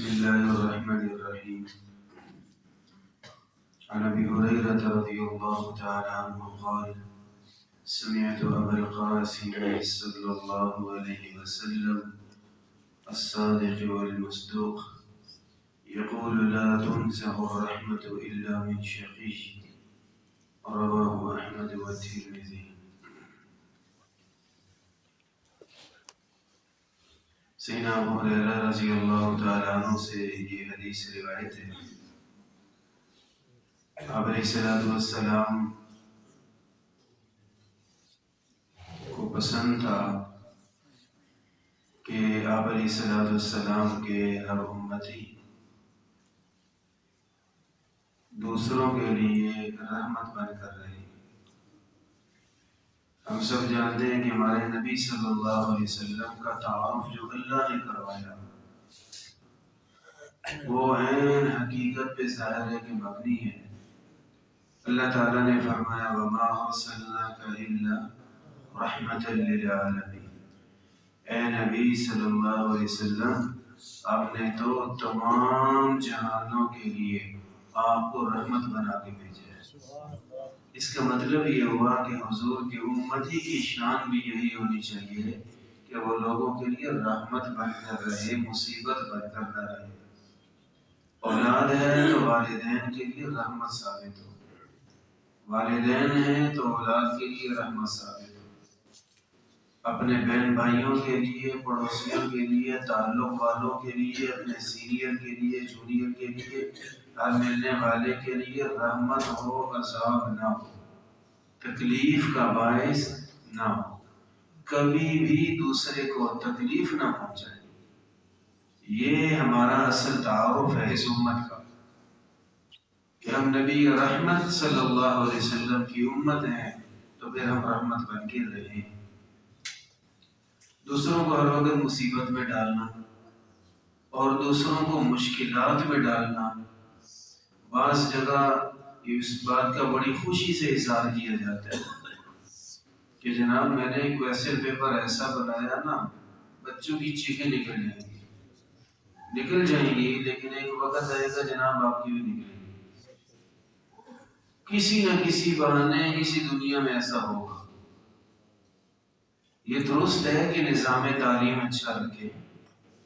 بسم الله الرحمن الرحيم. عن أبي هريرة رضي الله تعالى عنه قال: سمعت أبا القاسم صلى الله عليه وسلم الصادق والمصدوق يقول: لا تنزع الرحمة إلا من شقي. رواه أحمد والترمذي. سیدنا ابو ہریرہ رضی اللہ تعالیٰ عنہ سے یہ حدیث روایت ہے. آپ علیہ السلام کو پسند تھا کہ آپ علیہ السلام کے ہر امتی دوسروں کے لیے رحمت بن کر رہے. ہم سب جانتے ہیں کہ ہمارے نبی صلی اللہ علیہ وسلم کا تعارف جو اللہ نے کروایا وہ عین حقیقت پہ ظاہر ہے کہ مبنی ہے. اللہ تعالیٰ نے فرمایا: وَمَا أَرْسَلْنَاكَ إِلَّا رَحْمَةً لِلْعَالَمِينَ. اے نبی صلی اللہ علیہ وسلم، آپ نے تو تمام جہانوں کے لیے آپ کو رحمت بنا کے بھیجا ہے. اس کا مطلب یہ ہوا کہ حضور کی امتی کی شان بھی یہی ہونی چاہیے کہ وہ لوگوں کے لیے رحمت بن کر رہے، مصیبت بن کر نہ رہے. اولاد ہے تو والدین کے لیے رحمت ثابت ہو، والدین ہیں تو اولاد کے لیے رحمت ثابت ہو، اپنے بہن بھائیوں کے لیے، پڑوسیوں کے لیے، تعلق والوں کے لیے، اپنے سینئر کے لیے، جونیئر کے لیے، ہر ملنے والے کے لیے رحمت ہو، عذاب نہ ہو، تکلیف کا باعث نہ ہو، کبھی بھی دوسرے کو تکلیف نہ پہنچائے. یہ ہمارا اصل تعارف ہے اس امت کا کہ ہم نبی رحمت صلی اللہ علیہ وسلم کی امت ہیں، تو پھر ہم رحمت بن کے رہیں. دوسروں کو ہر وقت مصیبت میں ڈالنا اور دوسروں کو مشکلات میں ڈالنا، بعض جگہ اس بات کا بڑی خوشی سے اظہار کیا جاتا ہے کہ جناب میں نے کویسچن پیپر ایسا بنایا نا، بچوں کی چیخیں نکل جائیں گی، لیکن ایک وقت آئے گا جناب آپ کی بھی نکلیں گی. کسی نہ کسی بہانے اسی دنیا میں ایسا ہوگا. یہ درست ہے کہ نظام تعلیم اچھا رکھے،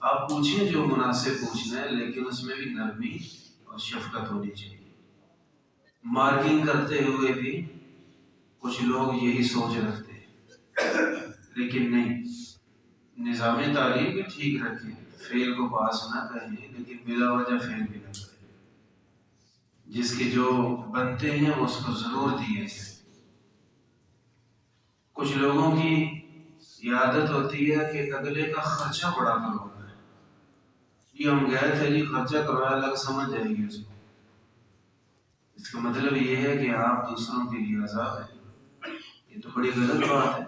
آپ پوچھیں جو مناسب پوچھنا ہے، لیکن اس میں بھی نرمی اور شفقت ہونی چاہیے. مارکنگ کرتے ہوئے بھی کچھ لوگ یہی سوچ رکھتے ہیں، لیکن نہیں، نظام تعلیم بھی ٹھیک رکھیں، فیل کو پاس نہ کہیں، لیکن بلا وجہ فیل بھی نہ کریں. جس کے جو بنتے ہیں اس کو ضرور دیے جائیں. کچھ لوگوں کی یہ عادت ہوتی ہے کہ اگلے کا خرچہ بڑا کروانا ہے. یہ ہم گئے تھے جی، خرچہ کروایا، الگ سمجھ جائے گی اس کو. اس کا مطلب یہ ہے کہ آپ دوسروں کے لیے عذاب ہیں. یہ تو بڑی غلط بات ہے.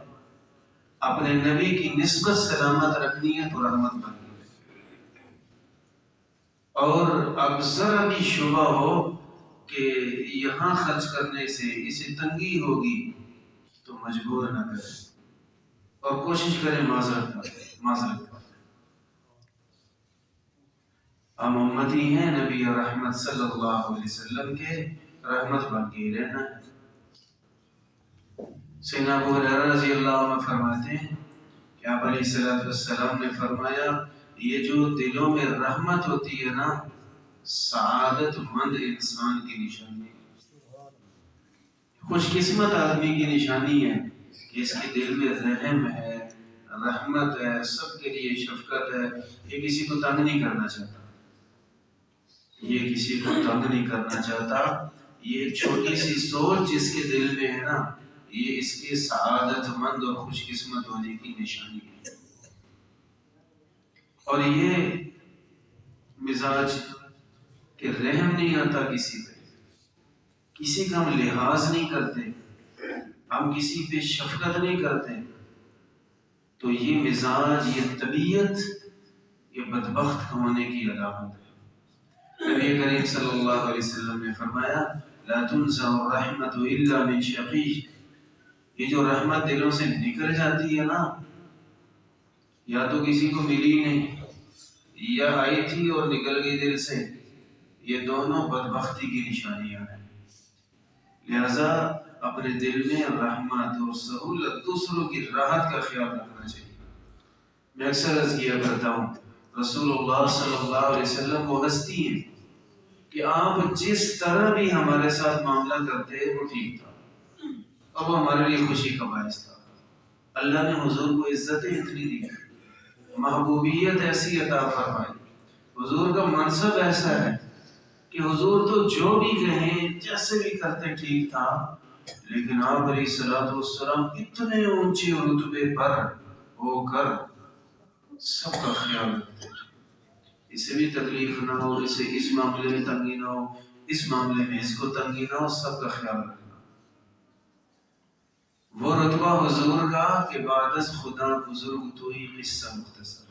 اپنے نبی کی نسبت سلامت رکھنی ہے تو رحمت بننی ہے. اور اب ذرا بھی شبہ ہو کہ یہاں خرچ کرنے سے اسے تنگی ہوگی تو مجبور نہ کریں اور کوشش کریں معذرت کریں. ہم امتی ہیں نبی رحمت صلی اللہ علیہ وسلم کے، رحمت بن کے رہنا ہے. سیدنا ابو ہریرہ رضی اللہ عنہ فرماتے ہیں کہ آپ علیہ السلام نے فرمایا، یہ جو دلوں میں رحمت ہوتی ہے نا، سعادت مند انسان کی نشانی ہے، خوش قسمت آدمی کی نشانی ہے کہ اس کے دل میں رحم ہے، رحمت ہے، سب کے لیے شفقت ہے. یہ کسی کو تنگ نہیں کرنا چاہتا، یہ کسی کو تنگ نہیں کرنا چاہتا. یہ چھوٹی سی سوچ جس کے دل میں ہے نا، یہ اس کے سعادت مند اور خوش قسمت ہونے کی نشانی ہے. اور یہ مزاج کہ رحم نہیں آتا کسی پہ، کسی کا ہم لحاظ نہیں کرتے، ہم کسی پہ شفقت نہیں کرتے، تو یہ مزاج، یہ طبیعت، یہ بدبخت ہونے کی علامت ہے. نبی کریم صلی اللہ علیہ وسلم نے فرمایا: لا تنزع الرحمة الا من شقی. یہ جو رحمت دلوں سے نکل جاتی ہے نا، یا تو کسی کو ملی نہیں، یا آئی تھی اور نکل گئی دل سے، یہ دونوں بدبختی کی نشانیاں ہیں۔ لہذا اپنے دل میں رحمت اور سہولت، دوسروں کی راحت کا خیال رکھنا چاہیے۔ میں اکثر عرض کیا کرتا ہوں، رسول اللہ صلی اللہ علیہ وسلم وہ ہستی ہیں کہ آپ جس طرح بھی ہمارے ساتھ معاملہ کرتے وہ ٹھیک تھا اور وہ ہمارے لیے خوشی کا باعث تھا۔ اللہ نے حضور کو عزتیں اتنی دی، محبوبیت ایسی عطا فرمائی، حضور کا منصب ایسا ہے کہ حضور تو جو بھی کہیں جیسے بھی کرتے ٹھیک تھا، لیکن آپ علیہ الصلوۃ والسلام اتنے اونچے رتبے پر ہو کر سب کا خیال رکھتے تھے، اسے بھی تکلیف نہ ہو، اسے اس معاملے میں تنگی نہ ہو، اس معاملے میں اس کو تنگی نہ ہو، سب کا خیال رکھنا۔ وہ رتبہ حضور کا کہ بعد از خدا بزرگ تو ہی قصہ مختصر،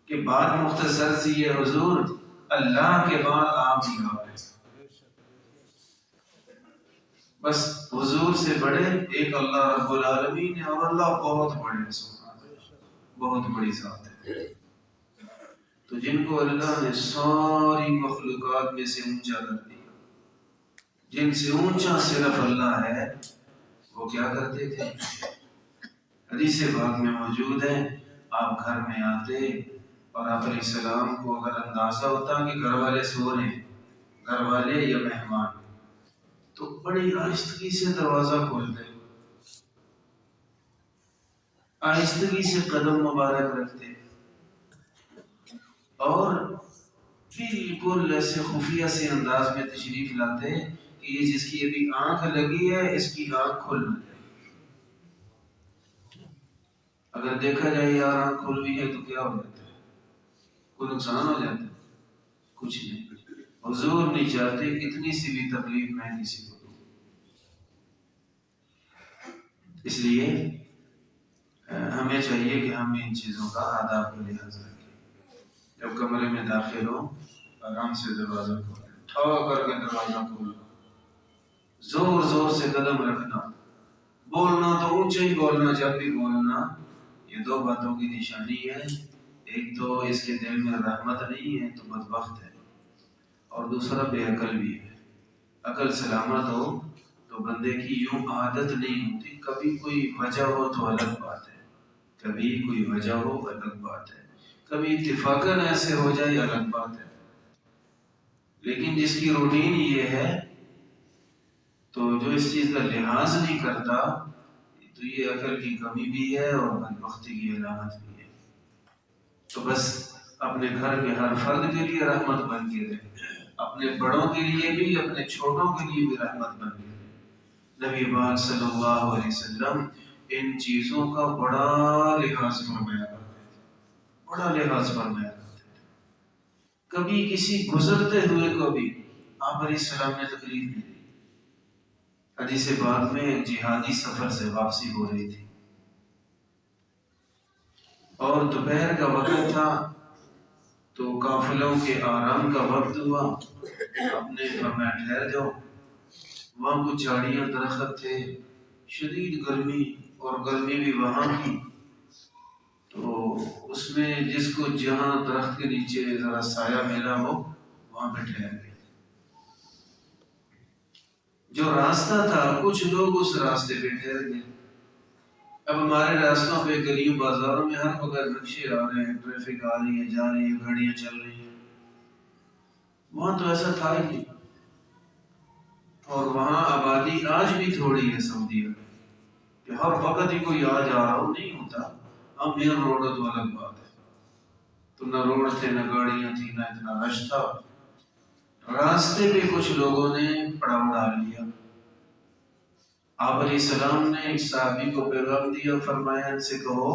کہ بات مختصر سی ہے حضور، اللہ کے بعد آپ ہی آپ ہیں۔ بس حضور سے بڑے ایک اللہ رب العالمین ہے، اور اللہ بہت بڑے، بہت بڑی ذات ہے۔ تو جن کو اللہ نے ساری مخلوقات میں سے اونچا کر دیا، جن سے اونچا صرف اللہ ہے، وہ کیا کرتے تھے؟ حدیث پاک میں موجود ہے، آپ گھر میں آتے اور آپ علیہ السلام کو اگر اندازہ ہوتا کہ گھر والے سو رہے ہیں، گھر والے یا مہمان، تو بڑی آہستگی سے دروازہ کھولتے، آہستگی سے قدم مبارک رکھتے اور بالکل ایسے خفیہ سے انداز میں تشریف لاتے کہ یہ جس کی ابھی آنکھ لگی ہے اس کی آنکھ کھل نہ جائے۔ اگر دیکھا جائے یار آنکھ کھل بھی ہے تو کیا ہو جاتا ہے؟ کوئی نقصان ہو جاتا ہے؟ کچھ نہیں۔ حضور نہیں چاہتے کتنی سی بھی تکلیف میں کسی کو دوں۔ اس لیے ہمیں چاہیے کہ ہم ان چیزوں کا آداب کا لحاظ رکھیں۔ جب کمرے میں داخل ہو آرام سے دروازہ کھولیں، ٹھا کر کے دروازہ کھولنا، زور زور سے قدم رکھنا، بولنا تو اونچا ہی بولنا، جب بھی بولنا، یہ دو باتوں کی نشانی ہے۔ ایک تو اس کے دل میں رحمت نہیں ہے تو بدبخت ہے، اور دوسرا بے عقل بھی ہے۔ عقل سلامت ہو تو بندے کی یوں عادت نہیں ہوتی، کبھی کوئی وجہ ہو تو الگ بات ہے، کبھی کوئی وجہ ہو الگ بات ہے، کبھی اتفاقاً ایسے ہو جائے الگ بات ہے، لیکن جس کی روٹین یہ ہے تو جو اس چیز کا لحاظ نہیں کرتا تو یہ عقل کی کمی بھی ہے اور بدبختی کی علامت بھی ہے۔ تو بس اپنے گھر کے ہر فرد کے لیے رحمت بن کے رہے، اپنے بڑوں کے لیے بھی، اپنے چھوٹوں کے لیے بھی رحمت بن کے رہے۔ نبی پاک صلی اللہ علیہ وسلم ان چیزوں کا بڑا لحاظ فرمایا کرتے تھے، بڑا لحاظ فرمایا کرتے تھے۔ کبھی کسی گزرتے ہوئے کو بھی آپ علیہ السلام نے تکلیف نہیں دی۔ حدیث پاک میں ایک جہادی سفر سے واپسی ہو رہی تھی اور دوپہر کا وقت تھا، تو قافلوں کے آرام کا وقت ہوا، آپ نے فرمایا ٹھہر جاؤ۔ وہاں کچھ جھاڑیاں درخت تھے، شدید گرمی، اور گرمی بھی وہاں کی، تو اس میں جس کو جہاں درخت کے نیچے ذرا سایہ ملا ہو وہاں پہ ٹھہر گئے۔ جو راستہ تھا کچھ لوگ اس راستے پہ ٹھہر گئے۔ اب ہمارے راستوں پہ گلیوں بازاروں میں ہر وقت نقشے آ رہے ہیں، ٹریفک آ رہی ہے جا رہی ہے، گاڑیاں چل رہی ہیں، وہاں تو ایسا تھا ہی نہیں، اور وہاں آبادی آج بھی تھوڑی ہے سعودیہ میں کہ ہر وقت ہی کوئی آ جا رہا ہو، نہیں ہوتا۔ اب مین روڈ تو الگ بات ہے، تو نہ روڈ تھے، نہ گاڑیاں تھی، نہ اتنا رش تھا۔ راستے پہ کچھ لوگوں نے پڑاؤ ڈال لیا۔ آپ علیہ السلام نے ایک صحابی کو پیغام دیا، فرمایا ان سے کہو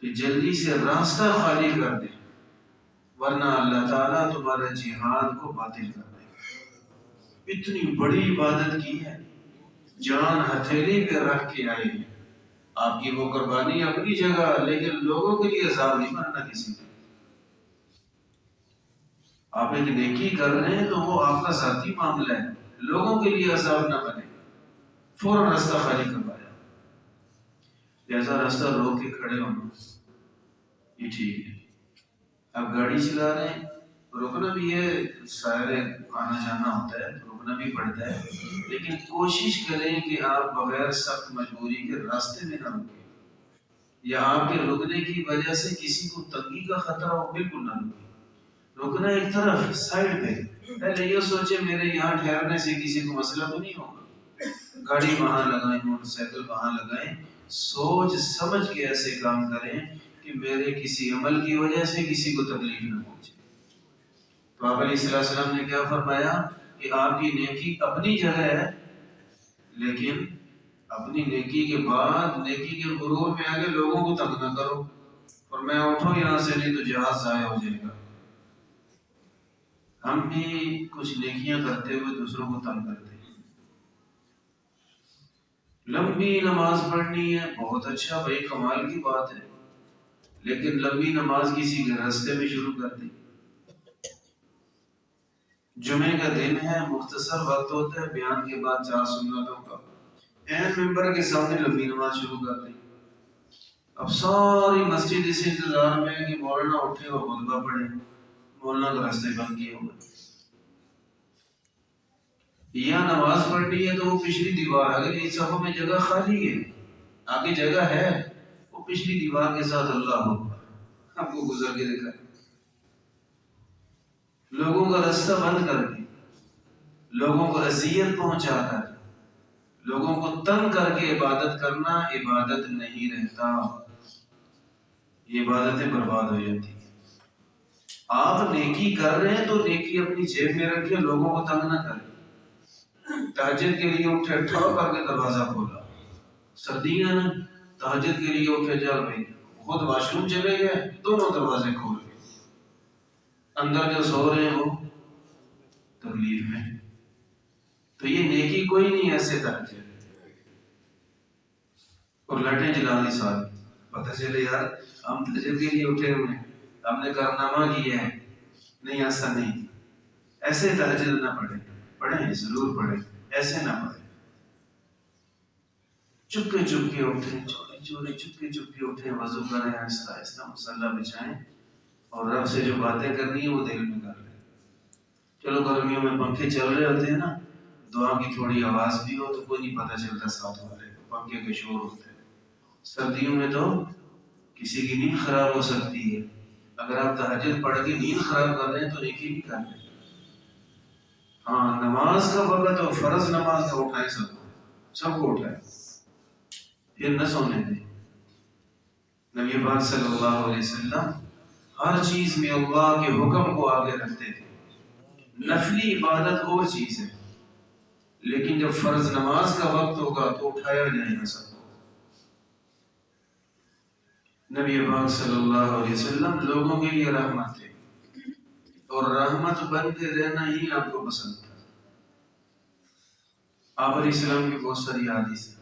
کہ جلدی سے راستہ خالی کر دیں، ورنہ اللہ تعالیٰ تمہارے جہاد کو باطل کر دے گا۔ اتنی بڑی عبادت کی ہے، جان ہتھیلی پہ رکھ کے آئے ہیں، آپ کی وہ قربانی اپنی جگہ، لیکن لوگوں کے لیے عذاب نہیں بننا کسی کا۔ آپ ایک نیکی کر رہے ہیں تو وہ آپ کا ذاتی معاملہ ہے، لوگوں کے لیے عذاب نہ بنے، فوراً راستہ خالی کروایا۔ لہذا راستہ روک کے کھڑے ہونا یہ ٹھیک ہے۔ اب گاڑی چلا رہے ہیں، رکنا بھی ہے، سارے آنا جانا ہوتا ہے، رکنا بھی پڑتا ہے، لیکن کوشش کریں کہ آپ بغیر سخت مجبوری کے راستے میں نہ رکیں، یا آپ کے رکنے کی وجہ سے کسی کو تنگی کا خطرہ ہو، بالکل نہ رکیں۔ رکنا ایک طرف سائڈ پہ، پہلے یہ سوچے میرے یہاں ٹھہرنے سے کسی کو مسئلہ تو نہیں ہوگا، گاڑی وہاں لگائیں، موٹر سائیکل وہاں لگائیں، سوچ سمجھ کے ایسے کام کریں کہ میرے کسی عمل کی وجہ سے کسی کو تکلیف نہ پہنچے۔ تو آپ علیہ السلام نے کیا فرمایا کہ آپ کی نیکی اپنی جگہ ہے، لیکن اپنی نیکی کے بعد نیکی کے غرور میں آگے لوگوں کو تنگ نہ کرو، اور میں اٹھو یہاں سے نہیں تو جہاز ضائع ہو جائے گا۔ ہم بھی کچھ نیکیاں کرتے ہوئے دوسروں کو تنگ کرتے ہیں۔ لمبی نماز پڑھنی ہے، بہت اچھا بھائی، کمال کی بات ہے، لیکن لمبی نماز کسی کے راستے میں شروع کر دی۔ جمعے کا دن ہے، مختصر وقت ہوتا ہے، بیان کے بعد 4 سنتوں کا، این ممبر کے سامنے لمبی نماز شروع کر دی۔ اب ساری مسجد اس انتظار میں ہے کہ مولانا اٹھے اور خطبہ پڑھے، مولانا کا راستے بند کیے ہوئے۔ یا نماز پڑھنی ہے تو وہ پچھلی دیوار، اگلی صفوں میں جگہ خالی ہے، آگے جگہ ہے، وہ پچھلی دیوار کے ساتھ اللہ اکبر آپ کو گزر کے دیکھا، لوگوں کا راستہ بند کر کے، لوگوں کو اذیت پہنچا کر، لوگوں کو تنگ کر کے عبادت کرنا عبادت نہیں رہتا، یہ عبادتیں برباد ہو جاتی ہیں۔ آپ نیکی کر رہے ہیں تو نیکی اپنی جیب میں رکھیں، لوگوں کو تنگ نہ کریں۔ تہجد کے لیے اٹھے، ٹھڑ کر کے دروازہ کھولا، سردیاں نا، تہجد کے لیے اٹھے، چل بھائی، خود واش روم چلے گئے، دونوں دروازے کھول گئے، اندر جو سو رہے ہیں وہ تکلیف میں۔ تو یہ نیکی کوئی نہیں، ایسے تہجد اور لٹیں جلا دی ساری، پتہ چلے یار ہم تہجد کے لیے اٹھے ہوئے ہیں، ہم نے کارنامہ کیا ہے، نہیں ایسا نہیں، ایسے تہجد نہ پڑھیں، پڑھیں ضرور پڑھیں، ایسے نہ پڑھیں، چپکے چپکے اٹھیں، چوری چوری چپکے چپکے اٹھیں، وضو کریں، آہستہ آہستہ مصلی بچھائیں، اور رب سے جو باتیں کرنی ہے وہ دل میں کر لیں۔ چلو گرمیوں میں پنکھے چل رہے ہوتے ہیں نا، دعا کی تھوڑی آواز بھی ہو تو کوئی نہیں پتہ چلتا ساتھ والے کو، پنکھے کے شور ہوتے ہیں۔ سردیوں میں تو کسی کی نیند خراب ہو سکتی ہے، اگر آپ تہجد پڑھ کے نیند خراب کر رہے ہیں تو نیکی نہیں کر رہے۔ ہاں نماز کا وقت اور فرض نماز کا اٹھائیں، سب کو اٹھائیں، پھر نہ سونے دیں۔ نبی پاک صلی اللہ علیہ وسلم ہر چیز میں اللہ کے حکم کو آگے رکھتے تھے۔ نفلی عبادت اور چیز ہے، لیکن جب فرض نماز کا وقت ہوگا تو اٹھایا جائے گا سب کو۔ نبی پاک صلی اللہ علیہ وسلم لوگوں کے لیے رحمت تھے، اور رحمت بن کے رہنا ہی آپ کو پسند تھا۔ آپ علیہ السلام کی بہت ساری حدیث ہیں،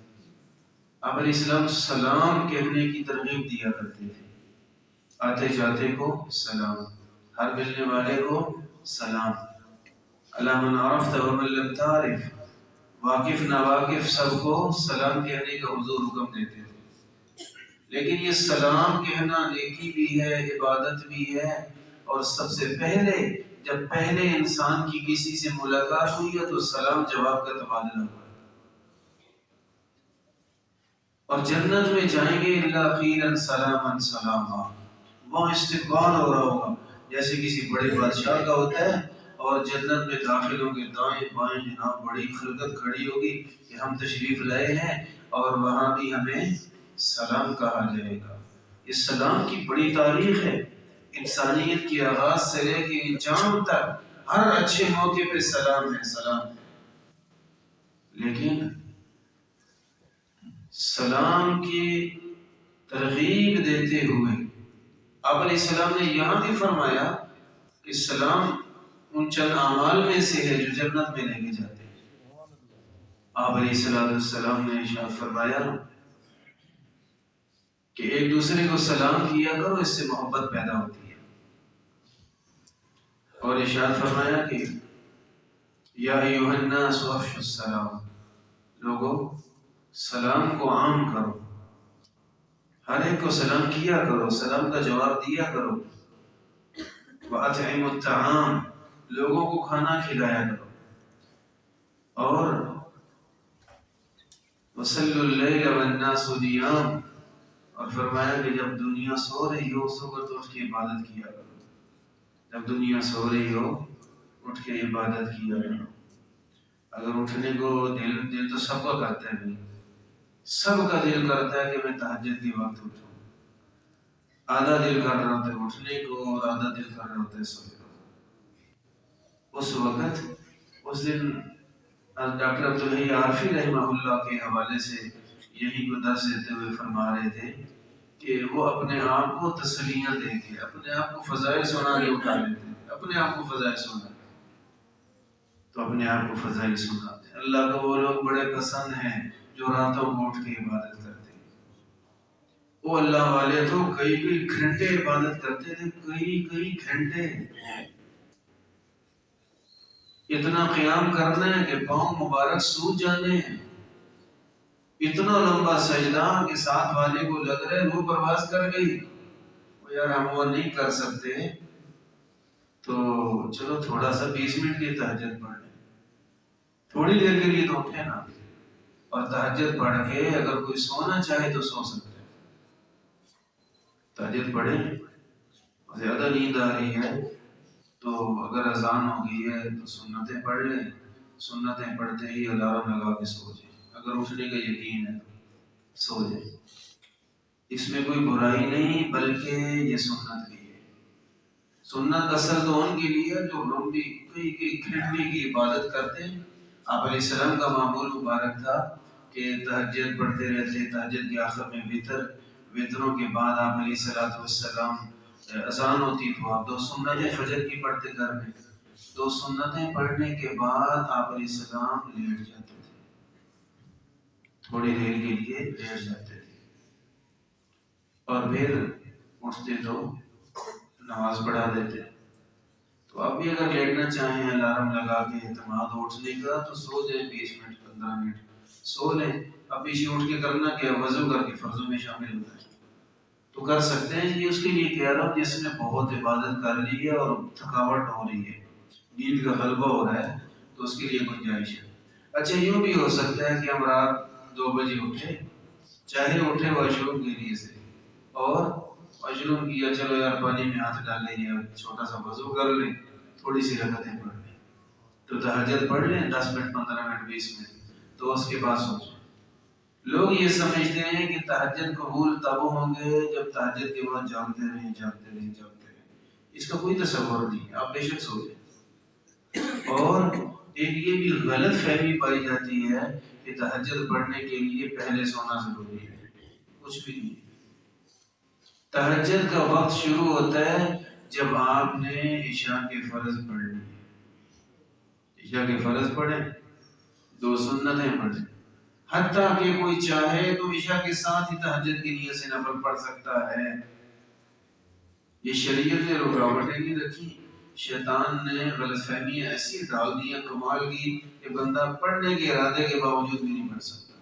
آپ علیہ السلام سلام کہنے کی ترغیب دیا کرتے تھے، آتے جاتے کو سلام، ہر ملنے والے کو سلام، علی من عرفت ومن لم تعرف، واقف ناواقف سب کو سلام کہنے کا حضور حکم دیتے تھے۔ لیکن یہ سلام کہنا نیکی بھی ہے، عبادت بھی ہے، اور سب سے پہلے جب پہلے انسان کی کسی سے ملاقات ہوئی ہے تو سلام جواب کا تبادلہ ہوا ہے۔ اور جنت میں جائیں گے الا قیلا سلاما سلاما، وہاں استقبال ہو رہا ہوگا جیسے کسی بڑے بادشاہ کا ہوتا ہے، اور جنت میں داخل ہوں گے، دائیں بائیں جناب بڑی خلقت کھڑی ہوگی کہ ہم تشریف لائے ہیں، اور وہاں بھی ہمیں سلام کہا جائے گا۔ اس سلام کی بڑی تاریخ ہے، انسانیت کی آغاز سے لے کے انجام تک ہر اچھے موقع پہ سلام ہے، سلام ہے۔ لیکن سلام کی ترغیب دیتے ہوئے آپ علیہ السلام نے یہاں بھی فرمایا کہ سلام ان چند اعمال میں سے ہے جو جنت میں لے کے جاتے ہیں۔ آپ علیہ السلام نے ارشاد فرمایا کہ ایک دوسرے کو سلام کیا کرو، اس سے محبت پیدا ہوتی ہے، اور ارشاد فرمایا کہ یا ایھا الناس افشوا السلام، لوگوں سلام کو عام کرو، ہر ایک کو سلام کیا کرو، سلام کا جواب دیا کرو۔ وَأَطْعِمُوا الطَّعَامَ، لوگوں کو کھانا کھلایا کرو، اور وَصَلُّوا اللَّيْلَ وَالنَّاسُ نِيَامٌ، اور فرمایا کہ جب دنیا سو رہی ہو اس وقت اٹھ کے عبادت کیا کرو، جب دنیا سو رہی ہو اٹھ کے عبادت کیا کرو۔ اگر اٹھنے کو دل تو سب کا کرتا ہے بھائی، سب کا دل کرتا ہے کہ میں تہجد کے وقت اٹھوں، آدھا دل کر رہا ہوتا ہے اٹھنے کو اور آدھا دل کر رہا ہوتا ہے سونے کو۔ اس وقت اس دن ڈاکٹر عبدالحی عارفی رحمہ اللہ کے حوالے سے یہی کو درس دیتے ہوئے فرما رہے تھے کہ وہ اپنے آپ کو تسلیاں دے کے اپنے آپ کو فضائل سنا کے اٹھا لیتے ہیں، اپنے آپ کو فضائل سنا تو اپنے آپ کو فضائل سناتے ہیں۔ اللہ کو وہ لوگ بڑے پسند ہیں جو راتوں کو اٹھ کے عبادت کرتے ہیں۔ وہ اللہ والے تو کئی کئی گھنٹے عبادت کرتے تھے، کئی کئی گھنٹے، اتنا قیام کرنا ہے کہ پاؤں مبارک سوج جانے ہیں، اتنا لمبا سجدہ کہ ساتھ والے کو لگ رہا ہے روح پرواز کر گئی، وہ یار ہم وہ نہیں کر سکتے تو چلو تھوڑا سا 20 منٹ کی تہجد پڑھ لیں، تھوڑی دیر کے لیے تو اٹھے نا، اور تہجد پڑھ کے اگر کوئی سونا چاہے تو سو سکتے ہیں۔ تہجد پڑھیں، زیادہ نیند آ رہی ہے تو اگر اذان ہو گئی ہے تو سنتیں پڑھ لیں، سنتیں پڑھتے ہی الارم لگا کے سو جائیں، اگر اٹھنے کا یقین ہے تو سو جائیں، اس میں کوئی برائی نہیں بلکہ یہ سنت بھی ہے۔ سنت اصل تو ان کے لیے جو لمبی کئی کئی گھنٹے کی عبادت کرتے ہیں۔ آپ علیہ السلام کا معمول مبارک تھا کہ تہجد پڑھتے رہتے، تہجد کے آخر میں وطروں کے بعد آپ علیہ السلام اذان ہوتی تو آپ 2 سنتیں فجر کی پڑھتے گھر میں، 2 سنتیں پڑھنے کے بعد آپ علیہ السلام لیٹ جاتے تھے، تھوڑی دیر کے لیے لیٹ جاتے تھے، اور پھر اٹھتے تو نماز پڑھا دیتے۔ تو اب بھی اگر لیٹنا چاہیں الارم لگا کے اعتماد اٹھنے کا تو سو جائیں، 20 منٹ 15 منٹ سو لیں۔ اب پیچھے اٹھ کے کرنا کیا، وضو کر کے فرضوں میں شامل ہوتا ہے تو کر سکتے ہیں۔ یہ اس کے لیے کہہ رہا ہوں جس نے بہت عبادت کر لی ہے اور تھکاوٹ ہو رہی ہے، نیند کا غلبہ ہو رہا ہے تو اس کے لیے گنجائش ہے۔ اچھا یوں بھی ہو سکتا ہے کہ ہم رات 2 بجے اٹھے، چاہے اٹھے واش روم کے لیے سے، اور واش روم کیا، چلو یار پانی میں ہاتھ ڈال لیں یا چھوٹا سا وضو کر لیں، تھوڑی سی رکعتیں پڑھ لیں، تو تہجد پڑھ لیں 10 منٹ 15 منٹ 20 منٹ، تو اس کے بعد سو جائیں۔ لوگ یہ سمجھتے ہیں کہ تہجد قبول تب ہوں گے جب تہجد کے بعد جاگتے رہیں جاگتے رہیں جاگتے رہیں، اس کا کوئی تصور نہیں ہے، آپ بے شک سو جائیں۔ اور ایک یہ بھی غلط فہمی پائی جاتی ہے کہ تہجد پڑھنے کے لیے پہلے سونا ضروری ہے، کچھ بھی نہیں۔ تہجد کا وقت شروع ہوتا ہے جب آپ نے عشاء کے فرض پڑھ لیے، عشاء کے فرض پڑھیں، 2 سنتیں پڑھیں، حتیٰ کہ کوئی چاہے تو عشاء کے ساتھ ہی تہجد کی نیت سے نفل پڑھ سکتا ہے۔ یہ شریعت نے رکاوٹیں نہیں رکھی، شیطان نے غلط فہمیاں ایسی ڈال دی ہیں کمال کی کہ بندہ پڑھنے کے ارادے کے باوجود بھی نہیں پڑھ سکتا،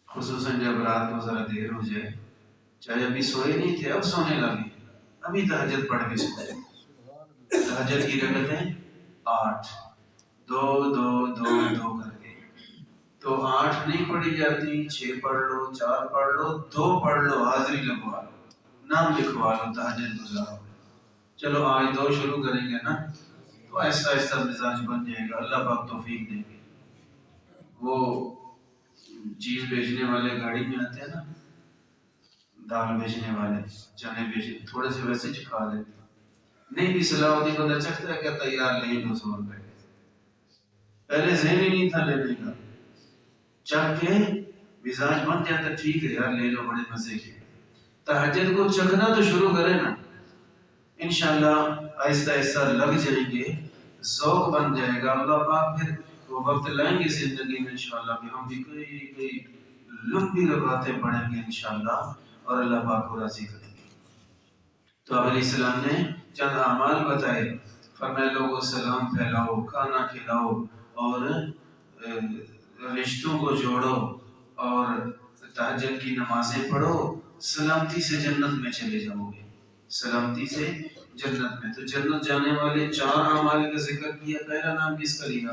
خصوصاً جب رات کو ذرا دیر ہو جائے، چاہے ابھی سوئے نہیں تھے اب سونے لگے، ابھی تہجد پڑھ کے سوئے۔ تہجد کی رکعتیں 8، 2 2 2 2 کر کے، تو 8 نہیں پڑھی جاتی، 6 پڑھ لو، 4 پڑھ لو، 2 پڑھ لو، حاضری لگوا لو، نام لکھوا لو، تہجد گزارو۔ چلو آج 2 شروع کریں گے نا تو آہستہ آہستہ مزاج بن جائے گا، اللہ پاک توفیق دیں گے۔ وہ چیز بیچنے والے گاڑی میں آتے ہیں نا، دال بیچنے والے، چنے بیچنے، تھوڑے سے ویسے چکھا دیتے، نہیں بھی صلاح ہوتی بندہ چکھتا ہے، کہتا ہے یار لے 200 روپے، پہلے ذہن ہی نہیں تھا لینے کا، چکھ کے مزاج بن جاتا، ٹھیک ہے یار لے لو، بڑے مزے کے۔ تہجد کو چکھنا تو شروع کرے نا، انشاءاللہ آہستہ آہستہ لگ جائیں گے، ذوق بن جائے گا، اللہ پاک پھر وہ وقت لائیں گے زندگی میں انشاءاللہ کہ ہم بھی کئی لمبی رکعتیں پڑھیں گے انشاءاللہ، اور اللہ پاک کو راضی کریں گے۔ تو آپ علیہ السلام نے چند اعمال بتائے، فرمایا لوگوں سلام پھیلاؤ، کھانا کھلاؤ، اور رشتوں کو جوڑو، اور تہجد کی نمازیں پڑھو، سلامتی سے جنت میں چلے جاؤ گے۔ سلامتی سے جنت میں. تو جنت جانے والے 4 اعمال کا ذکر کیا. پہلا نام کس کا لیا؟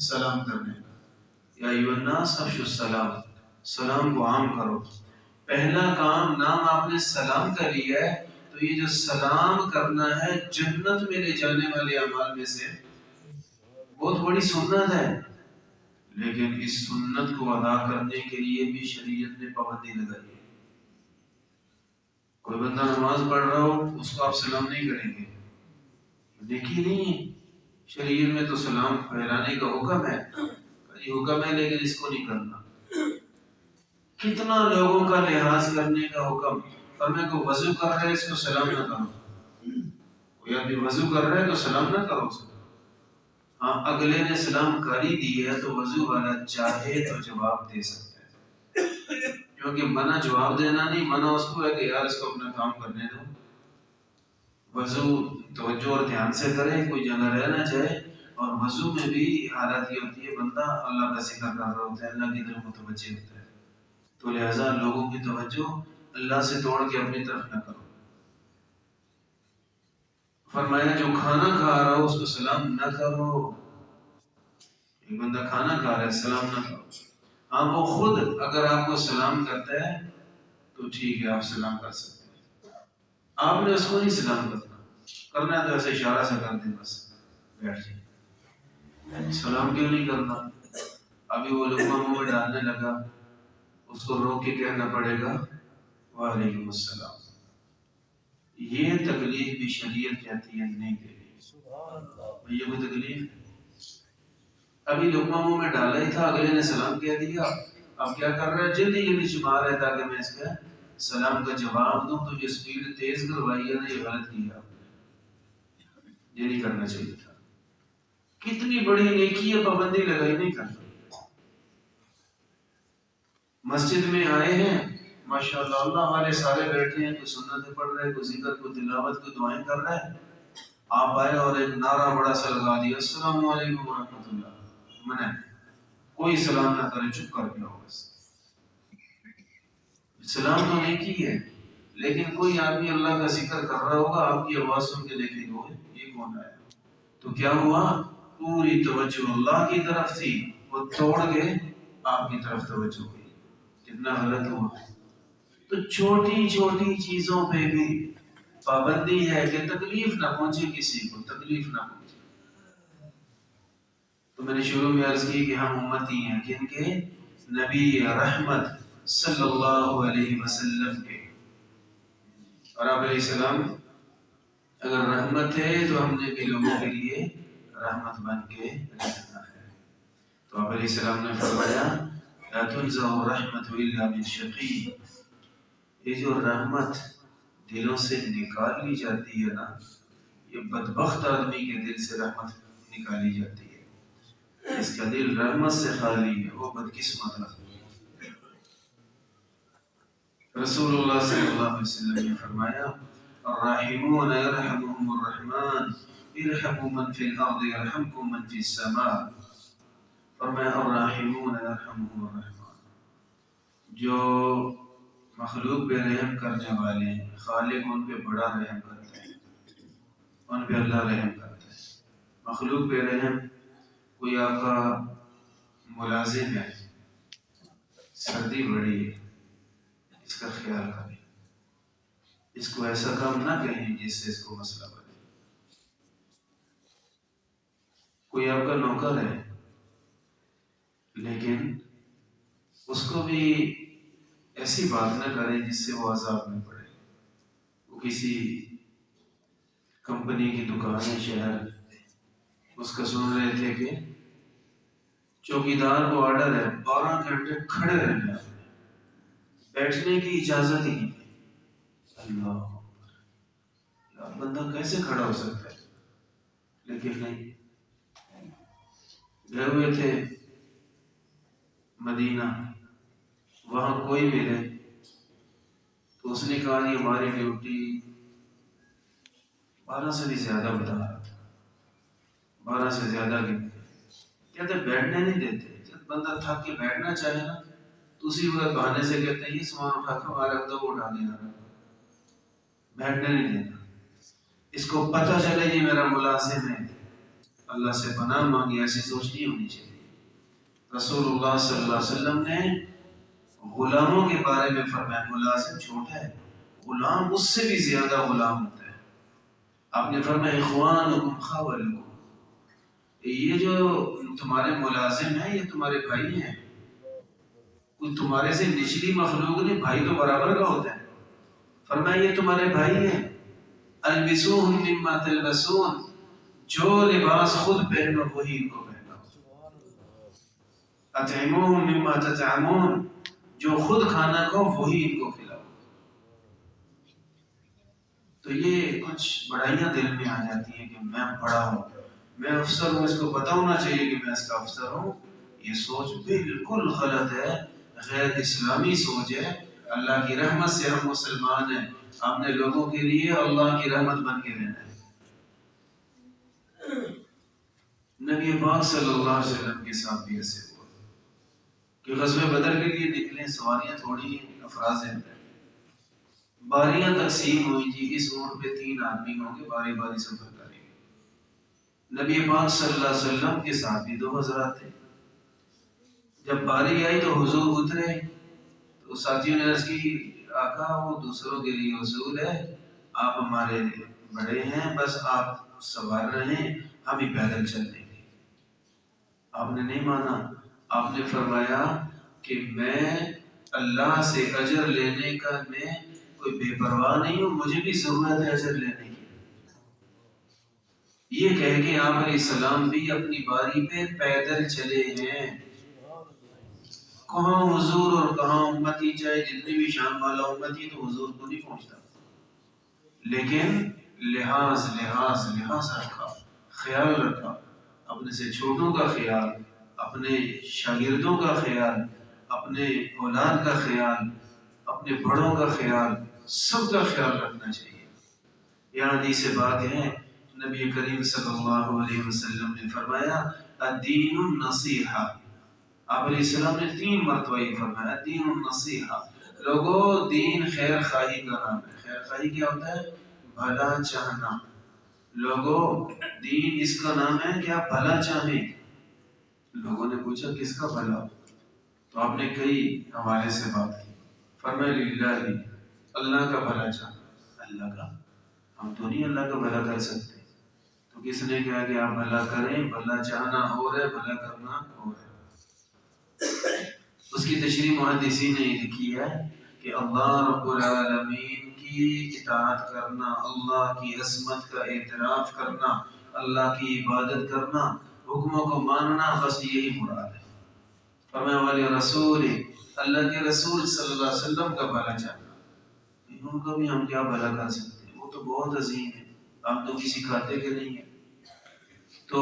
سلام کرنے کا. یا ایھا الناس افشوا السلام، سلام کو عام کرو. پہلا کام نام آپ نے سلام کا لیا ہے، تو یہ جو سلام کرنا ہے جنت میں لے جانے والے اعمال میں سے بہت بڑی سنت ہے. لیکن اس سنت کو ادا کرنے کے لیے بھی شریعت نے پابندی لگائی ہے. کوئی بندہ نماز پڑھ رہا ہو اس کو آپ سلام نہیں کریں گے، دیکھی نہیں. شریعت میں تو سلام پھیلانے کا حکم ہے، یہ حکم ہے لیکن اس کو نہیں کرنا. کتنا لوگوں کا لحاظ کرنے کا حکم. اور میں کو وضو کر رہا ہے اس کو سلام نہ کرو. کوئی آدمی وضو کر رہا ہے تو سلام نہ کرو. ہاں اگلے نے سلام کاری دی ہے تو وضو والا چاہے تو جواب دے سکتا ہے، کیونکہ منع جواب دینا نہیں، منع اس کو ہے کہ یار اس کو اپنا کام کرنے دو. وضو توجہ اور دھیان سے کرے، کوئی جگہ رہ نہ جائے. اور وضو میں بھی حالت یہ ہوتی ہے بندہ اللہ کا ذکر کر رہا ہوتا ہے، اللہ کی طرف متوجہ ہوتا ہے. تو لہذا لوگوں کی توجہ اللہ سے توڑ کے اپنی طرف نہ کرو. فرمایا جو کھانا کھا رہا ہو اس کو سلام نہ کرو. ایک بندہ کھانا کھا رہا ہے سلام نہ کرو. ہاں وہ خود اگر آپ کو سلام کرتا ہے تو ٹھیک ہے آپ سلام کر سکتے ہیں. آپ نے اس کو نہیں سلام کرنا ہے تو ایسے اشارہ سے کر دیں بس بیٹھ جائیں. سلام کیوں نہیں کرنا؟ ابھی وہ لقمہ منہ میں ڈالنے لگا، اس کو روک کے کہنا پڑے گا وعلیکم السلام. یہ تکلیف بھی شریعت کہتی ہے نہیں دینی. یہ کوئی تکلیف ہے؟ ابھی لقمہ منہ میں ڈالا ہی تھا، اگلے نے سلام کہہ دیا. اب کیا کر رہا ہے؟ جلدی جلدی چھپا رہا ہے تاکہ میں اس کا سلام کا جواب دوں. تو جو سپیڈ تیز کروائی ہے نا یہ غلط کیا، یہ نہیں کرنا چاہیے تھا. کتنی بڑی نیکی ہے، پابندی لگائی نہیں کرنا. مسجد میں آئے ہیں ماشاءاللہ اللہ والے سارے بیٹھے ہیں، کوئی سنتیں پڑھ رہے ہیں، کوئی ذکر، کوئی تلاوت، کوئی دعائیں کر رہا ہے. آپ آئے اور ایک نعرہ بڑا سا لگا دیا السلام علیکم ورحمۃ اللہ. منع، کوئی سلام نہ کرے، چپ کر کے ہو. بس سلام تو نہیں کی ہے، لیکن کوئی آدمی اللہ کا ذکر کر رہا ہوگا، آپ کی آواز سن کے دیکھے گا یہ کون ہے. تو کیا ہوا؟ پوری توجہ اللہ کی طرف تھی، وہ توڑ کے آپ کی طرف توجہ ہوئی. کتنا غلط ہوا. تو چھوٹی چھوٹی چیزوں پہ بھی پابندی ہے کہ تکلیف نہ پہنچے کسی کو، تکلیف نہ پہنچے. تو میں نے شروع میں عرض کی کہ ہم امتی ہیں کن کے؟ نبی رحمت صلی اللہ علیہ وسلم کے. اور آپ علیہ السلام اگر رحمت ہے تو ہم نے بھی لوگوں کے لیے رحمت بن کے رہنا ہے. تو آپ علیہ السلام نے فرمایا لا تنزع الرحمت الا من شقی. یہ جو رحمت دلوں سے نکال لی جاتی ہے نا، یہ بدبخت آدمی کے دل سے رحمت نکالی جاتی ہے. اس کا دل رحمت سے خالی ہے، وہ بدقسمت آدمی. رسول اللہ صلی اللہ علیہ وسلم نے فرمایا الراحمون يرحمهم الرحمن ارحموا من في الارض يرحمكم من في السماء. فرمایا الراحمون يرحمهم الرحمن، جو مخلوق پہ رحم کرنے والے ہیں خالق ان پہ بڑا رحم کرتا ہے، ان پہ اللہ رحم کرتا ہے. مخلوق پہ رحم، کوئی آپ کا ملازم ہے، سردی بڑی ہے، اس کا خیال کریں، اس کو ایسا کام نہ کہیں جس سے اس کو مسئلہ بنے. کوئی آپ کا نوکر ہے لیکن اس کو بھی ایسی بات نہ کریں جس سے وہ عذاب میں پڑے. وہ کسی کمپنی کی دکان ہے شہر، اس کا سن رہے تھے کہ چوکیدار کو آرڈر ہے 12 گھنٹے کھڑے رہنا ہے، بیٹھنے کی اجازت ہی نہیں. اللہ بندہ کیسے کھڑا ہو سکتا ہے؟ لیکن نہیں. گئے ہوئے تھے مدینہ، وہاں کوئی ملے تو اس نے کہا یہ ہماری ڈیوٹی 12 سے بھی زیادہ بتا رہا تھا، 12 سے زیادہ کی. کہتے بیٹھنے نہیں دیتے. جب بندہ تھک کے بیٹھنا چاہے نا تو اسی وقت بہانے سے کہتے ہیں یہ سامان اٹھا کر ہمارا وہ اٹھا دیا. بیٹھنے نہیں دینا. اس کو پتہ چلے یہ میرا ملازم ہے، اللہ سے پناہ مانگی، ایسی سوچ نہیں ہونی چاہیے. رسول اللہ صلی اللہ علیہ وسلم نے غلاموں کے بارے میں فرمایا ملازم چھوٹا ہے، غلام اس سے بھی زیادہ غلام ہوتا ہے. آپ نے فرمایا اخوانکم خولکم، یہ جو تمہارے ملازم ہیں یہ تمہارے بھائی ہیں، کوئی تمہارے سے نچلی مخلوق نہیں، بھائی تو برابر کا ہوتا ہے. فرمایا یہ تمہارے بھائی ہیں، البسوہم مما تلبسون، جو لباس خود پہنو وہی ان کو پہناؤ. اطعموہم مما تطعمون، جو خود کھانا کھاؤ وہی ان کو کھلاؤ. تو یہ کچھ بڑائیاں دل میں آ جاتی ہیں کہ میں بڑا ہوں، میں افسر ہوں، اس کو پتہ ہونا چاہیے کہ میں اس کا افسر ہوں. یہ سوچ بالکل غلط ہے، غیر اسلامی سوچ ہے. اللہ کی رحمت سے ہم مسلمان ہیں، ہم نے لوگوں کے لیے اللہ کی رحمت بن کے رہنا ہے. نبی پاک صلی اللہ علیہ وسلم کے ساتھ بھی ایسے ہوا کہ غزوہ بدر کے لیے نکلے، سواریاں تھوڑی ہیں، افراز ہیں، باریاں تقسیم ہوئی تھی. اس اونٹ پہ 3 آدمی ہوں گے، باری باری سفر کریں گے. نبی پاک صلی اللہ علیہ وسلم کے ساتھ بھی 2 حضرات تھے. جب باری آئی تو حضور اترے تو ساتھیوں نے عرض کی آقا وہ دوسروں کے لیے اصول ہے، آپ ہمارے بڑے ہیں، بس آپ سوار رہیں، ہم ہی پیدل چل دیں گے. آپ نے نہیں مانا. آپ نے فرمایا کہ میں اللہ سے اجر لینے کا میں کوئی بے پرواہ نہیں ہوں، مجھے بھی ضرورت ہے اجر لینے کی. یہ کہہ کے آپ علیہ السلام بھی اپنی باری پہ پیدل چلے ہیں. کہاں حضور اور کہاں امتی، چاہے جتنی بھی شان والا امتی تو حضور کو نہیں پہنچتا، لیکن لحاظ رکھا، خیال رکھا، اپنے سے چھوٹوں کا خیال، اپنے شاگردوں کا خیال، اپنے اولاد کا خیال، اپنے بڑوں کا خیال، سب کا خیال رکھنا چاہیے. یہ حدیث بات ہے، نبی کریم صلی اللہ علیہ وسلم نے فرمایا الدین النصیحہ. آپ علیہ السلام نے 3 مرتبہ یہ فرمایا دین النصیحہ. لوگوں دین خیر خواہی کا نام ہے. خیر خواہی کیا ہوتا ہے؟ بھلا چاہنا. لوگوں دین اس کا نام ہے کہ آپ بھلا چاہیں. لوگوں نے پوچھا کس کا بھلا؟ تو آپ نے کئی حوالے سے بات کی. فرمایا للہ، اللہ کا بھلا چاہنا. اللہ کا، ہم تو نہیں اللہ کا بھلا کر سکتے. تو کس نے کہا کہ آپ بھلا کریں؟ بھلا چاہنا اور ہے، بھلا کرنا اور ہے. اس کی تشریح محدثین نے لکھی ہے کہ اللہ رب العالمین کی اطاعت کرنا، اللہ کی عظمت کا اعتراف کرنا، اللہ کی عبادت کرنا، حکموں کو ماننا، بس یہی مراد ہے. فرمایا والے رسول، اللہ کے رسول صلی اللہ علیہ وسلم کا بھلا چاہنا. ان کو بھی ہم کیا بھلا کر سکتے ہیں، وہ تو بہت عظیم ہے، ہم تو کسی کھاتے کے نہیں ہیں. تو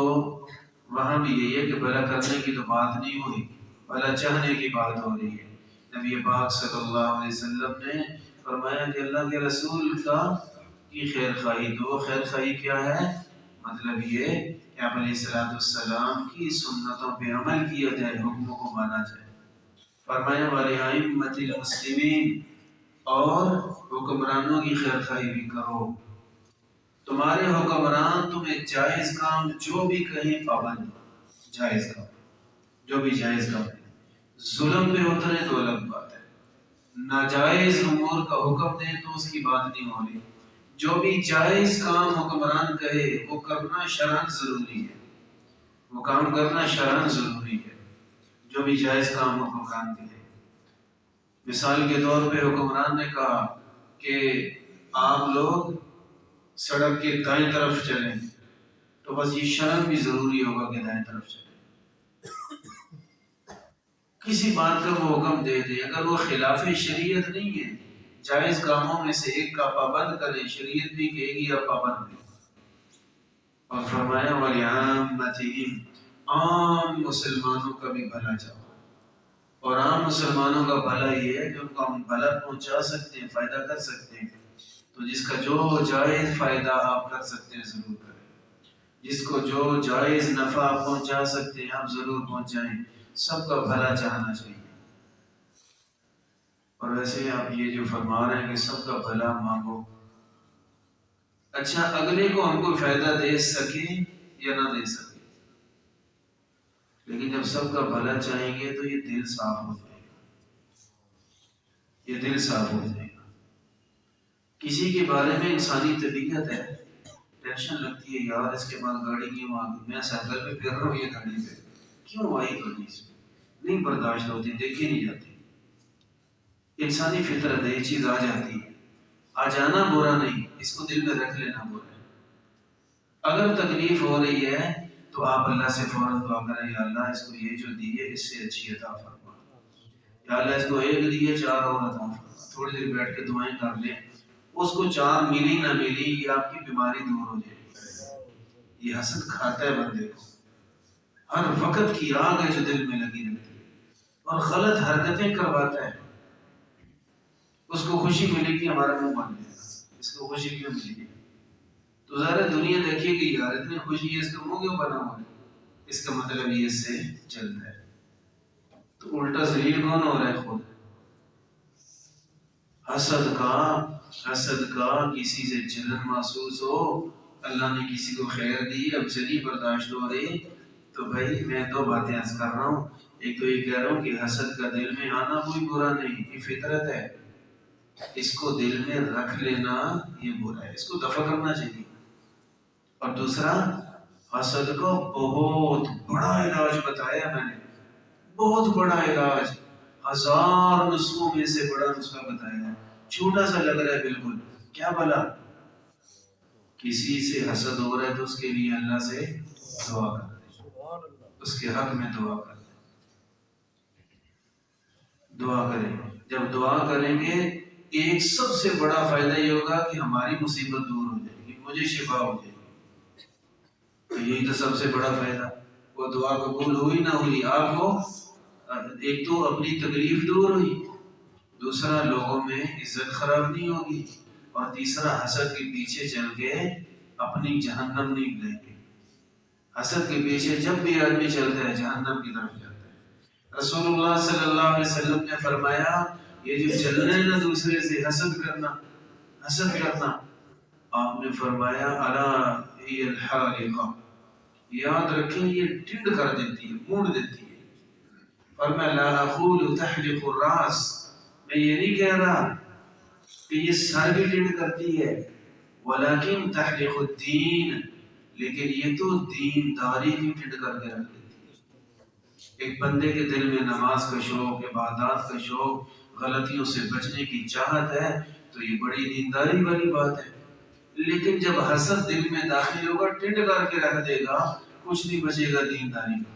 وہاں بھی یہی ہے کہ بھلا کرنے کی تو بات نہیں ہوئی، بھلا چاہنے کی بات ہو رہی ہے. نبی پاک صلی اللہ علیہ وسلم نے فرمایا کہ اللہ کے رسول کی خیر خواہی. تو وہ خیر خواہی کیا ہے؟ مطلب یہ کہ آپ علیہ السلام کی سنتوں پہ عمل کیا جائے، حکموں کو مانا جائے. فرمایا وَلِأَئِمَّةِ الْمُسْلِمِينَ، اور حکمرانوں کی خیر خواہی بھی کرو. تمہارے حکمران تمہیں جائز کام جو بھی کہیں پابند، جائز کام جو بھی جائز کام. ظلم پہ اترے تو الگ بات ہے، ناجائز امور کا حکم دے تو اس کی بات نہیں ہو رہی. جو بھی جائز کام حکمران کہے وہ کرنا شرعاً ضروری ہے، وہ کام کرنا شرعاً ضروری ہے. جو بھی جائز کام حکمران کہے. مثال کے طور پہ حکمران نے کہا کہ آپ لوگ سڑک کے دائیں طرف چلیں، تو بس یہ شرعاً بھی ضروری ہوگا کہ دائیں طرف چلیں. کسی بات کا وہ حکم دے دے، اگر وہ خلاف شریعت نہیں ہے، جائز کاموں میں سے ایک کا پابند کرے، شریعت بھی کہے گی آپ پابند کریں. اور فرمایا وَلِعَامَّتِهِمْ، عام مسلمانوں کا بھی بھلا چاہو. اور عام مسلمانوں کا بھلا یہ ہے کہ ان کو ہم بھلا پہنچا سکتے ہیں، فائدہ کر سکتے ہیں. تو جس کا جو جائز فائدہ آپ کر سکتے ہیں ضرور کریں، جس کو جو جائز نفع آپ پہنچا سکتے ہیں آپ ضرور پہنچائیں. سب کا بھلا چاہنا چاہیے. اور ویسے آپ یہ جو فرما رہے ہیں کہ سب کا بھلا مانگو، اچھا اگلے کو ہم کو فائدہ دے سکے یا نہ دے سکے، لیکن جب سب کا بھلا چاہیں گے تو یہ دل صاف ہو جائے گا، یہ دل صاف ہو جائے گا۔ کسی کے بارے میں انسانی طبیعت ہے، ٹینشن لگتی ہے، یار اس کے بعد گاڑی کیوں آ گئی، میں سائیکل پہ پھر رہا ہوں یہ گاڑی پہ کیوں آئی گاڑی سے، نہیں برداشت ہوتی، دیکھی نہیں جاتی۔ انسانی فطرت ہے، یہ چیز آ جاتی ہے، آ جانا برا نہیں، اس کو دل میں رکھ لینا برا ہے۔ اگر تکلیف ہو رہی ہے تو آپ اللہ سے فوراً دعا کریں، یا اللہ اس کو یہ جو دی ہے اس سے اچھی عطا فرما، یا اللہ اس کو ایک دی ہے 4 اور عطا فرما۔ تھوڑی دیر بیٹھ کے دعائیں کر لیں، اس کو 4 ملی نہ ملی یہ آپ کی بیماری دور ہو جائے گی۔ یہ حسد کھاتا ہے بندے کو، ہر وقت کی آگ ہے جو دل میں لگی رہتی ہے اور غلط حرکتیں کرواتا ہے۔ اس کو خوشی ملے گی ہمارا منہ بن جائے گا، اس کو خوشی کیوں ملے گی؟ تو ظاہر دنیا دیکھیے کہ یار اتنی خوشی ہے، اس کا منہ کیوں بنا ہوا ہے؟ اس کا مطلب یہ اس سے چل رہا ہے۔ تو الٹا ذلیل کون ہو رہا ہے؟ خود حسد کا کسی سے جلن محسوس ہو، اللہ نے کسی کو خیر دی اب سے نہیں برداشت ہو رہی، تو بھائی میں 2 باتیں عرض کر رہا ہوں۔ ایک تو یہ کہہ رہا ہوں کہ حسد کا دل میں آنا کوئی برا نہیں، یہ فطرت ہے، اس کو دل میں رکھ لینا یہ برا ہے، اس کو دفع کرنا چاہیے۔ اور دوسرا، حسد کا بہت بڑا علاج بتایا میں نے، بہت بڑا علاج، 1000 نسخوں میں سے بڑا نسخہ بتایا ہے۔ چھوٹا سا لگ رہا ہے بالکل، کیا بلا؟ کسی سے حسد ہو رہا ہے تو اس کے لیے اللہ سے دعا کر دیں، اس کے حق میں دعا کر دیں، دعا کریں۔ جب دعا کریں گے ایک سب سے بڑا فائدہ یہ ہوگا کہ ہماری مصیبت دور ہو جائے گی، مجھے شفا ہو جائے گی، تو یہی تو سب سے بڑا فائدہ۔ وہ دعا قبول ہوئی نہ ہوئی، آپ کو ایک تو اپنی تکلیف دور ہوئی، دوسرا لوگوں میں عزت خراب نہیں ہوگی، اور تیسرا حسد کے پیچھے چل کے اپنی جہنم نہیں لیں گے۔ حسد کے پیچھے جب بھی آدمی چلتا ہے جہنم کی طرف جاتا ہے۔ رسول اللہ صلی اللہ علیہ وسلم نے فرمایا یہ جو چلنا ہے نا دوسرے سے حسد کرنا، آپ نے فرمایا الا ہی الحالقہ، یاد رکھیں یہ ٹنڈ کر دیتی ہے، موڑ دیتی ہے۔ فرمایا لا اقول تحلق الراس، میں یہ نہیں کہہ رہا کہ یہ سر بھی ٹنڈ کرتی ہے، ولیکن تحلق الدین، لیکن یہ تو دینداری بھی ٹنڈ کر کے رکھ دیتی ہے۔ ایک بندے کے دل میں نماز کا شوق، عبادات کا شوق، غلطیوں سے بچنے کی چاہت ہے تو یہ بڑی دینداری والی بات ہے، لیکن جب حسد دل میں داخل ہوگا ٹنڈ کر کے رکھ دے گا، کچھ نہیں بچے گا دینداری کا۔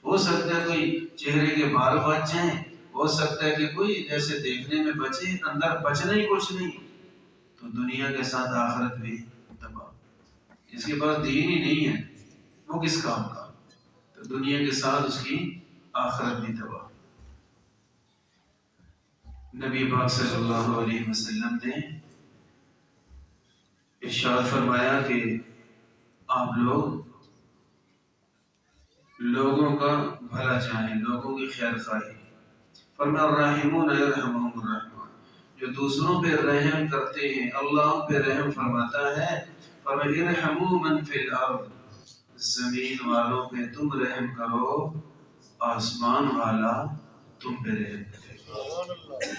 ہو سکتا ہے کوئی چہرے کے بال بچ جائیں، ہو سکتا ہے کہ کوئی جیسے دیکھنے میں بچے، اندر بچنا ہی کچھ نہیں، تو دنیا کے ساتھ آخرت بھی تباہ۔ جس کے پاس دین ہی نہیں ہے وہ کس کام کا، تو دنیا کے ساتھ اس کی آخرت بھی تباہ۔ نبی پاک صلی اللہ علیہ وسلم نے ارشاد فرمایا کہ آپ لوگوں کا بھلا چاہیں، لوگوں کی خیر خواہی۔ فرمایا الراحمون یرحمہم الرحمن، جو دوسروں پہ رحم کرتے ہیں اللہ ان پہ رحم فرماتا ہے۔ فرمایا ارحموا من فی الارض، زمین والوں پہ تم رحم کرو، آسمان والا تم پہ رحم کرے گا۔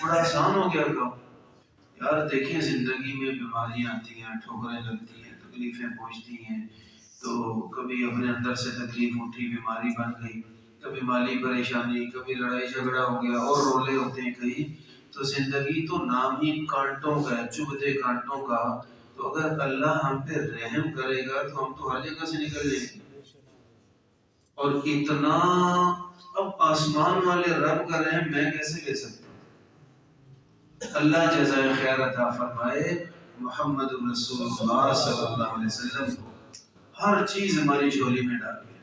بڑا آسان ہو گیا کام۔ یار دیکھیں زندگی میں بیماریاں آتی ہیں، ٹھوکریں لگتی ہیں، تکلیفیں پہنچتی ہیں، تو کبھی اپنے اندر سے تکلیف اٹھی، بیماری بن گئی، کبھی مالی پریشانی، کبھی لڑائی جھگڑا ہو گیا، اور رولے ہوتے ہیں کہیں، تو زندگی تو نام ہی کانٹوں کا ہے، چبھتے کانٹوں کا۔ تو اگر اللہ ہم پہ رحم کرے گا تو ہم تو ہر جگہ سے نکل جائیں گے۔ اور اتنا اب آسمان والے رب کا رحم میں کیسے لے سکتا ہوں؟ اللہ جزائے خیر عطا فرمائے محمد رسول اللہ صلی اللہ علیہ وسلم کو ہر چیز ہماری جھولی میں ڈال دیا۔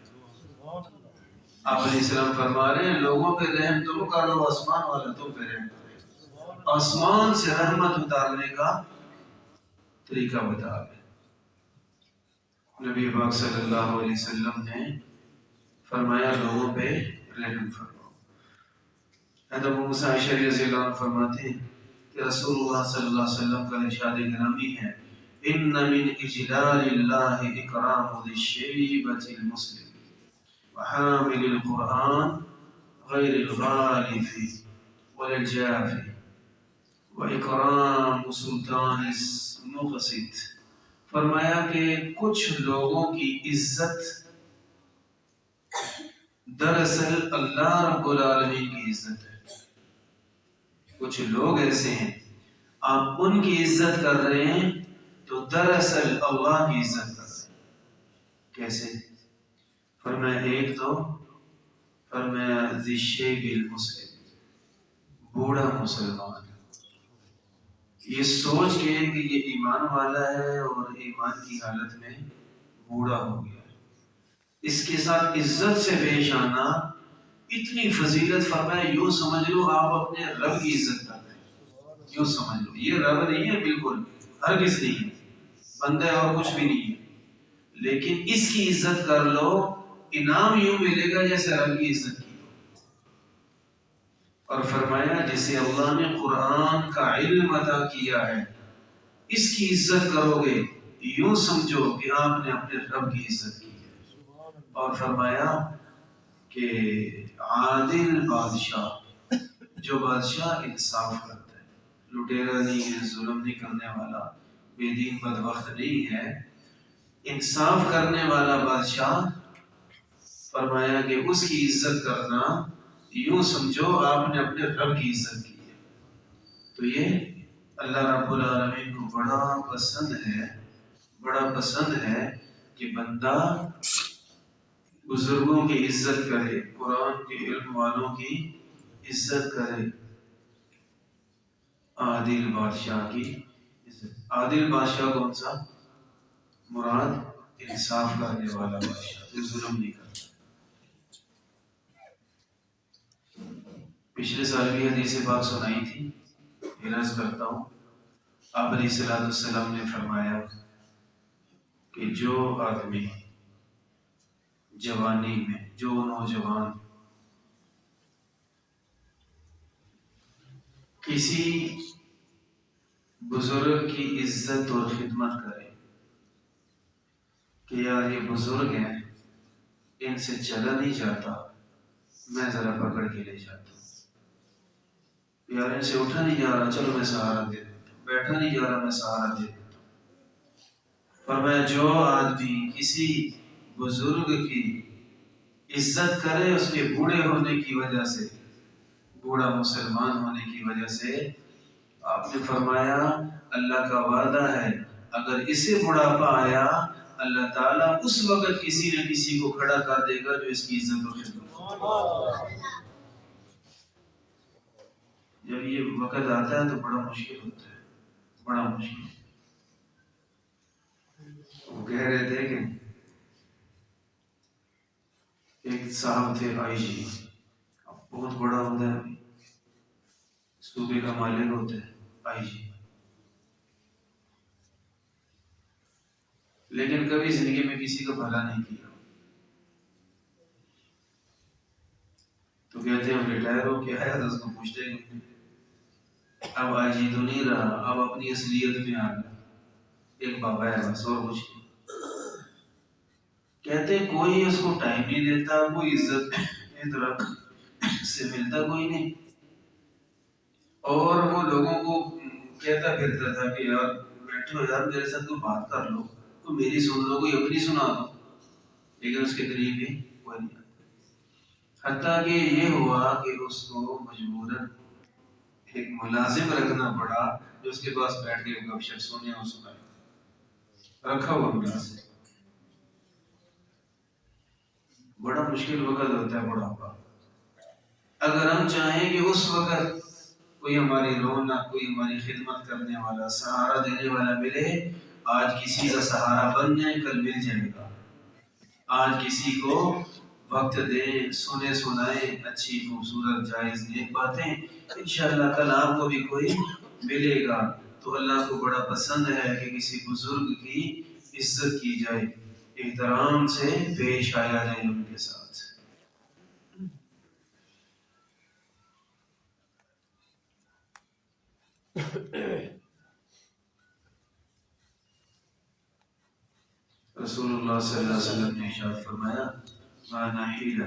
آپ علیہ السلام فرما رہے ہیں لوگوں پہ رحم تم کرو، آسمان والا تم پہ رحم کرے۔ آسمان سے رحمت اتارنے کا طریقہ بتا دیں۔ نبی پاک صلی اللہ علیہ وسلم نے فرمایا لوگوں پہ رحم فرماؤ۔ حضرت ابو موسیٰ اشعری رضی اللہ عنہ فرماتے ہیں کہ رسول اللہ صلی اللہ علیہ وسلم کا ارشاد گرامی ہے ان من اجلال اللہ اکرام ذی الشیبۃ المسلم وحامل القرآن غیر الغالف ولا الجاف واکرام سلطان مقسط. فرمایا کہ کچھ لوگوں کی عزت دراصل اللہ رب العالمین کی عزت ہے. کچھ لوگ ایسے ہیں آپ ان کی عزت کر رہے ہیں تو دراصل اللہ کی عزت کر رہے ہیں. کیسے؟ فرمایا ایک تو فرمایا ذی الشیب المسلم، بوڑھا مسلمان، یہ سوچ کے کہ یہ ایمان والا ہے اور ایمان کی حالت میں بوڑھا ہو گیا، اس کے ساتھ عزت سے پیش آنا اتنی فضیلت. فرمایا یوں سمجھ لو آپ اپنے رب کی عزت کر رہے ہیں. یوں سمجھ لو یہ رب نہیں ہے، بالکل ہرگز نہیں ہے، بندہ ہے اور کچھ بھی نہیں ہے، لیکن اس کی عزت کر لو، انعام یوں ملے گا جیسے رب کی عزت کی. اور فرمایا جسے اللہ نے قرآن کا علم عطا کیا ہے اس کی عزت کرو گے یوں سمجھو کہ آپ نے اپنے رب کی عزت کی ہے. اور فرمایا کہ عادل بادشاہ، جو بادشاہ انصاف کرتا ہے، لٹیرا نہیں ہے، ظلم نہیں کرنے والا، بے دین بدبخت نہیں ہے، انصاف کرنے والا بادشاہ، فرمایا کہ اس کی عزت کرنا یوں سمجھو آپ نے اپنے رب کی عزت کی ہے. تو یہ اللہ رب العالمین کو بڑا پسند ہے کہ بندہ بزرگوں کی عزت کرے، قرآن کے علم والوں کی عزت کرے، عادل بادشاہ کی عزت. عادل بادشاہ کون سا؟ مراد انصاف کرنے والا بادشاہ جو ظلم نہیں کرتا. پچھلے سال بھی حدیث پاک سنائی تھی، عرض کرتا ہوں. آپ علیہ الصلوۃ والسلام نے فرمایا کہ جو آدمی جوانی میں، جو نوجوان کسی بزرگ کی عزت اور خدمت کرے کہ یار یہ بزرگ ہیں، ان سے چلا نہیں جاتا، میں ذرا پکڑ کے لے جاتا ہوں، یار ان سے اٹھا نہیں جا رہا، چلو میں سہارا دے دیتا ہوں، بیٹھا نہیں جا رہا، میں سہارا دے دیتا ہوں. فرمایا جو آدمی کسی بزرگ کی عزت کرے اس کے بوڑھے ہونے کی وجہ سے، بوڑھا مسلمان ہونے کی وجہ سے، آپ نے فرمایا اللہ کا وعدہ ہے اگر اسے بڑھاپا آیا اللہ تعالیٰ اس وقت کسی نہ کسی کو کھڑا کر دے گا جو اس کی عزت و خدمت کرے. جب یہ وقت آتا ہے تو بڑا مشکل ہوتا ہے، بڑا مشکل. وہ کہہ رہے تھے کہ ایک صاحب تھے آئی جی، بہت بڑا ہوتا ہے، صوبے کا مالک ہوتا ہے آئی جی، لیکن کبھی زندگی میں کسی کا بھلا نہیں کیا. تو کہتے ہیں ہم ریٹائر ہو کے آیا تو اس کو پوچھتے ہیں اب آئی جی تو نہیں رہا، اب اپنی اصلیت میں آ گیا، ایک بابا ہے بس اور کچھ نہیں. کہتے کوئی اس کو ٹائم نہیں دیتا، کوئی عزت احترام سے ملتا کوئی نہیں، اور وہ لوگوں کو کہتا پھرتا تھا کہ یار بیٹھو یار میرے ساتھ کوئی بات کر لو، تو میری سن لو، کوئی اپنی سنا دو، لیکن اس کے قریب بھی کوئی نہیں. حتیٰ کہ یہ ہوا کہ اس کو مجبوراً ایک ملازم رکھنا پڑا جو اس کے پاس بیٹھ کے گپ شپ سونے اور سنائے، رکھا ہوا ملازم. بڑا مشکل وقت ہوتا ہے بڑھاپا. اگر ہم چاہیں کہ اس وقت کوئی ہماری رونق، کوئی ہماری خدمت کرنے والا، سہارا دینے والا ملے، آج کسی کا سہارا بن جائے کل مل جائے گا. آج کسی کو وقت دیں، سنے سنائیں اچھی خوبصورت جائز نیک باتیں، انشاءاللہ کل آپ کو بھی کوئی ملے گا. تو اللہ کو بڑا پسند ہے کہ کسی بزرگ کی عزت کی جائے، احترام سے پیش آیا جائے ان کے ساتھ. رسول اللہ صلی اللہ علیہ وسلم نے ارشاد فرمایا ما نحل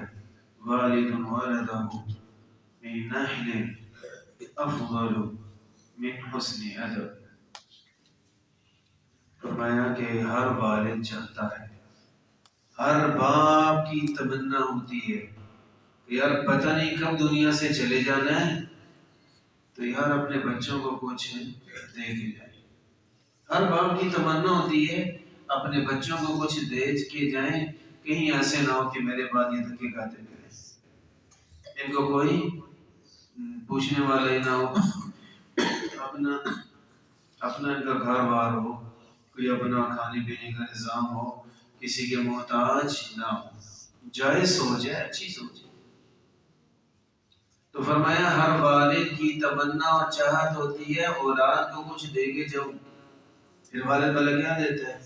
والد ولدہ من نحل افضل من حسن ادب. فرمایا کہ ہر والد چاہتا ہے، ہر باپ کی تمنا ہوتی ہے کہ یار پتہ نہیں کب دنیا سے چلے جانا ہے، تو یار اپنے بچوں کو کچھ دے کے جائیں. ہر باپ کی تمنا ہوتی ہے اپنے بچوں کو کچھ دے کے جائیں، کہیں ایسے نہ ہو کہ میرے بعد یہ دھکے کھاتے پھریں، ان کو کوئی پوچھنے والا ہی نہ ہو، اپنا ان کا گھر بار ہو، کوئی اپنا کھانے پینے کا نظام ہو، کسی کے محتاج نہ ہو. جائز سوچ ہے، اچھی سوچ ہے. تو فرمایا ہر والد کی تمنا اور چاہت ہوتی ہے اولاد کو کچھ دے کے جاؤں. پھر والد والا کیا دیتا ہے؟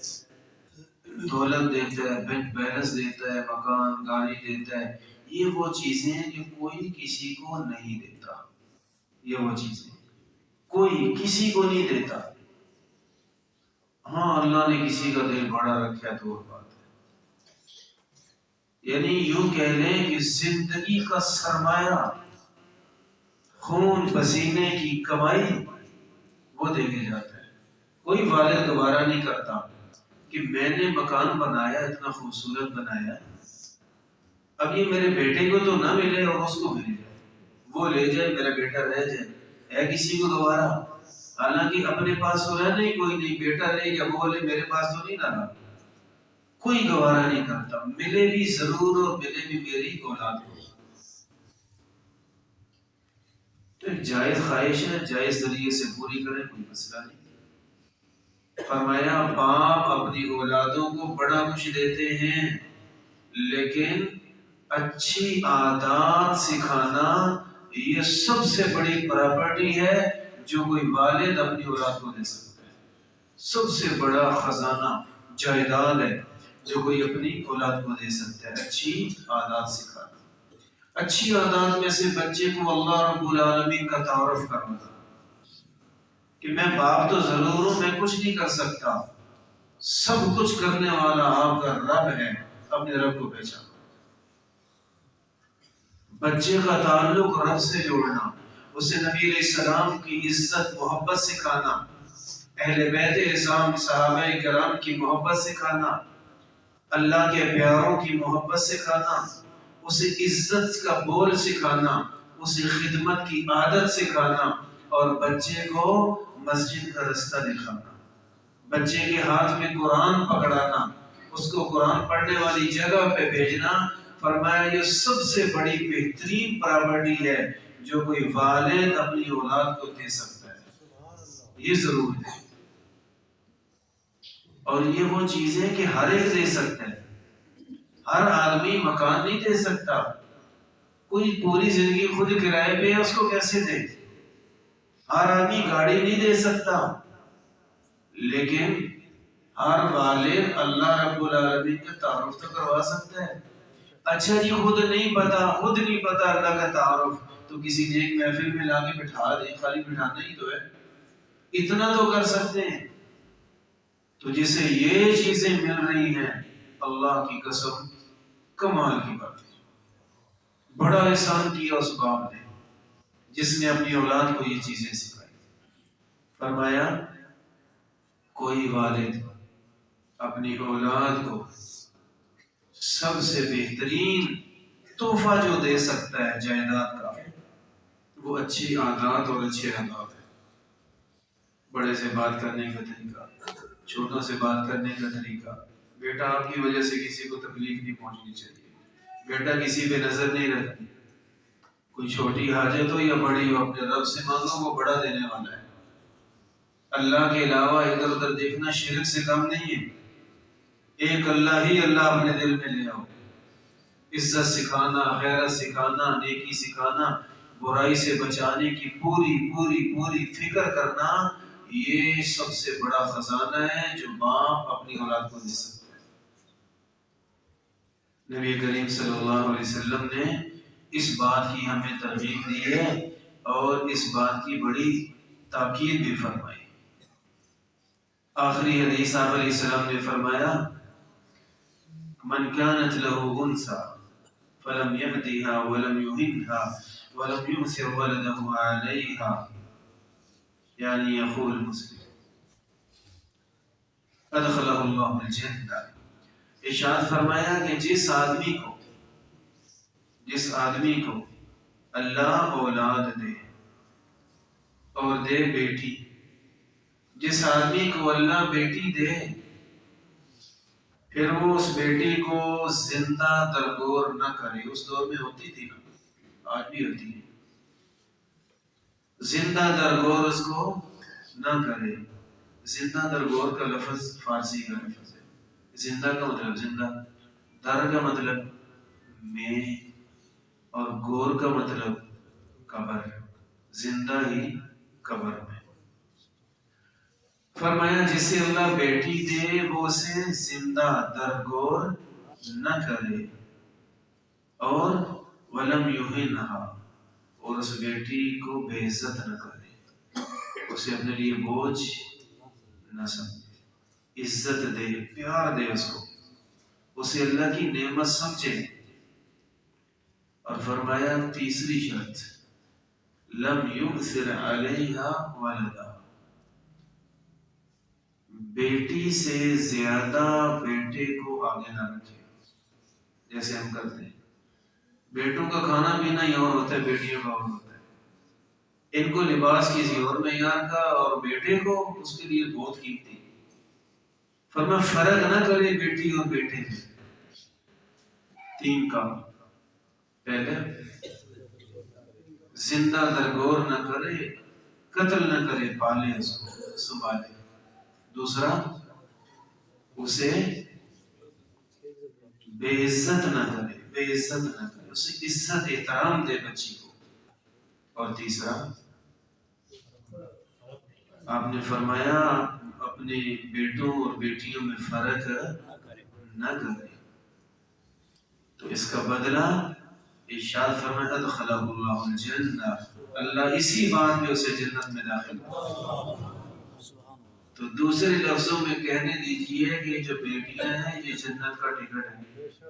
دولت دیتا ہے، بینک بیلنس دیتا ہے، مکان گاڑی دیتا ہے. یہ وہ چیزیں ہیں جو کوئی کسی کو نہیں دیتا. یہ وہ چیزیں کوئی کسی کو نہیں دیتا. ہاں اللہ نے کسی کا دل بڑا رکھا تو اور بات ہے. یعنی یوں کہہ لیں کہ زندگی کا سرمایہ، خون پسینے کی کمائی وہ دے کے جاتا ہے. کوئی والد دوبارہ نہیں کرتا کہ میں نے مکان بنایا، اتنا خوبصورت بنایا، اب یہ میرے بیٹے کو تو نہ ملے اور اس کو مل جائے، وہ لے جائے، میرا بیٹا رہ جائے. ہے کسی کو دوبارہ؟ حالانکہ اپنے پاس تو رہنا ہی کوئی نہیں، بیٹا رہے یا وہ لے، میرے پاس تو نہیں رہا. کوئی گوارا نہیں کرتا، ملے بھی ضرور اور ملے بھی میری اولاد کو. تو ایک جائز خواہش ہے، جائز ذریعے سے پوری کریں، کوئی مسئلہ نہیں. فرمایا باپ اپنی اولادوں کو بڑا کچھ دیتے ہیں، لیکن اچھی عادات سکھانا یہ سب سے بڑی پراپرٹی ہے جو کوئی والد اپنی اولاد کو دے سکتا ہے. سب سے بڑا خزانہ جائیداد ہے جو کوئی اپنی اولاد کو دے سکتا ہے، اچھی عادات سکھانا. اچھی عادات میں سے بچے کو اللہ رب العالمین کا تعارف کرنا، کہ میں باپ تو ضرور ہوں، میں کچھ نہیں کر سکتا، سب کچھ کرنے والا آپ کا رب ہے. اپنے رب کو پہچانا. بچے کا تعلق رب سے جوڑنا، اسے نبی علیہ السلام کی عزت محبت سکھانا، اہل بیت اعظام صحابہ کرام کی محبت سکھانا، اللہ کے پیاروں کی محبت سکھانا، اسے عزت کا بول سکھانا، اسے خدمت کی عادت سکھانا، اور بچے کو مسجد کا رستہ دکھانا، بچے کے ہاتھ میں قرآن پکڑانا، اس کو قرآن پڑھنے والی جگہ پہ بھیجنا. فرمایا یہ سب سے بڑی بہترین پراپرٹی ہے جو کوئی والد اپنی اولاد کو دے سکتا ہے. یہ ضرور ہے. اور یہ وہ چیز ہے کہ ہر ایک دے سکتا ہے. ہر آدمی مکان نہیں دے سکتا. کوئی پوری زندگی خود کرائے پہ ہے، اس کو کیسے دے؟ ہر آدمی گاڑی نہیں دے سکتا، لیکن ہر والد اللہ رب العالمین کا تعارف تو کروا سکتا ہے. اچھا جی خود نہیں پتا اللہ کا تعارف، تو کسی نیک محفل میں لا کے بٹھا دے، خالی بٹھانا ہی تو ہے، اتنا تو کر سکتے ہیں. تو جسے یہ چیزیں مل رہی ہیں، اللہ کی قسم کمال کی بات ہے. بڑا احسان کیا اس باپ نے جس نے اپنی اولاد کو یہ چیزیں سکھائی. فرمایا کوئی والد اپنی اولاد کو سب سے بہترین تحفہ جو دے سکتا ہے جائیداد کا، وہ اچھی عادات اور اچھے عادات ہے. بڑے سے بات کرنے کا طریقہ، چھوٹوں سے بات کرنے کا طریقہ. بیٹا آپ کی وجہ سے کسی کو تکلیف نہیں پہنچنی چاہیے. بیٹا کسی پہ نظر نہیں رکھنی. کوئی چھوٹی حاجت ہو یا بڑی ہو، اپنے رب سے مانگو، وہ بڑا دینے والا ہے. اللہ کے علاوہ ادھر ادھر دیکھنا شرک سے کم نہیں ہے. ایک اللہ ہی اللہ اپنے دل میں لے آؤ. عزت سکھانا، غیرت سکھانا، نیکی سکھانا، برائی سے بچانے کی پوری پوری پوری فکر کرنا، یہ سب سے بڑا خزانہ ہے جو باپ اپنی اولاد کو دے سکتا ہے. نبی کریم صلی اللہ علیہ وسلم نے اس بات کی ہمیں ترغیب دی ہے اور اس بات کی بڑی تاکید بھی فرمائی. آخری حدیث آپ علیہ السلام نے فرمایا من كانت له انثى فلم يهدها ولم يهنها ولم يؤثر ولده عليها، یعنی یقول مسلم ادخلہ اللہ الجنہ، ارشاد فرمایا کہ جس آدمی کو اللہ اولاد دے اور دے بیٹی، جس آدمی کو اللہ بیٹی دے پھر وہ اس بیٹی کو زندہ درگور نہ کرے، اس دور میں ہوتی تھی نا، آج بھی ہوتی ہے، زندہ درگور اس کو نہ کرے۔ زندہ درگور کا لفظ فارسی کا لفظ ہے، زندہ کا مطلب زندہ، در کا مطلب میں، اور گور کا مطلب قبر، زندہ ہی قبر میں۔ فرمایا جسے اللہ بیٹی دے وہ اسے زندہ درگور نہ کرے، اور ولم یہنھا، اور اس بیٹی کو بے عزت نہ کرے، اسے اپنے لیے بوجھ نہ سمجھے، عزت دے، پیار دے اس کو، اسے اللہ کی نعمت سمجھے۔ اور فرمایا تیسری شرط لم یؤثر علیہا ولدا، بیٹی سے زیادہ بیٹے کو آگے نہ رکھے، جیسے ہم کرتے ہیں، بیٹوں کا کھانا پینا ہی اور ہوتا ہے، بیٹیوں کا اور ہوتا ہے، ان کو لباس کسی اور معیار کا اور بیٹے کو اس کے لیے بہت قیمتی۔ فرمایا فرق نہ کرے بیٹی اور بیٹے میں، تین کام، پہلے زندہ درگور نہ کرے، قتل نہ کرے، پالے اس کو، سنبھالے۔ دوسرا اسے بے عزت نہ کرے، بے عزت نہ کرے، اسے عزت احترام دے بچی کو۔ اور تیسرا آپ نے فرمایا اپنے بیٹوں اور بیٹیوں میں فرق نہ کرے۔ تو اس کا بدلہ ارشاد فرمایا ادخلہ اللہ الجنہ، اللہ اسی بات میں اسے جنت میں داخل کرے۔ تو دوسرے لفظوں میں کہنے دیجئے کہ جو بیٹیاں ہیں یہ جنت کا ٹکٹ ہے،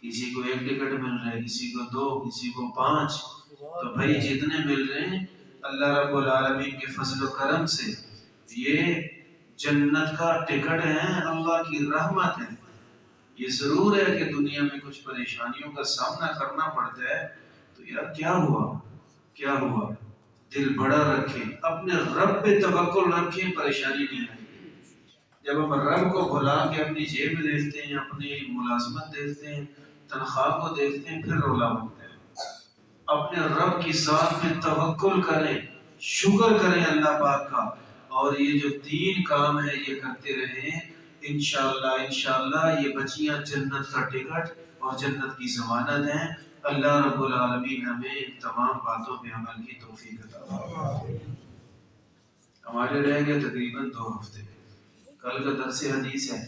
کسی کو 1 ٹکٹ مل رہا ہے، کسی کو 2، کسی کو 5، تو بھائی جتنے مل رہے ہیں اللہ رب العالمین کے فضل و کرم سے یہ جنت کا ٹکٹ ہے، اللہ کی رحمت ہے۔ یہ ضرور ہے کہ دنیا میں کچھ پریشانیوں کا سامنا کرنا پڑتا ہے، تو یار کیا ہوا، دل بڑا رکھیں، اپنے رب پہ توکل رکھیں، پریشانی نہیں آئے گی۔ جب ہم رب کو بھلا کے اپنی جیب دیکھتے ہیں، اپنی ملازمت دیکھتے ہیں، تنخواہ کو دیکھتے ہیں، پھر رولا ہوتا ہے۔ اپنے رب کی ذات میں توکل کریں، شکر کریں اللہ پاک کا، اور یہ جو 3 کام ہے یہ کرتے رہیں، انشاءاللہ یہ بچیاں جنت کا ٹکٹ اور جنت کی ضمانت ہیں۔ اللہ رب العالمین ہمیں ان تمام باتوں پہ عمل کی توفیق عطا فرمائے۔ ہمارے رہ گئے تقریباً 2 ہفتے، کل کا درس حدیث ہے۔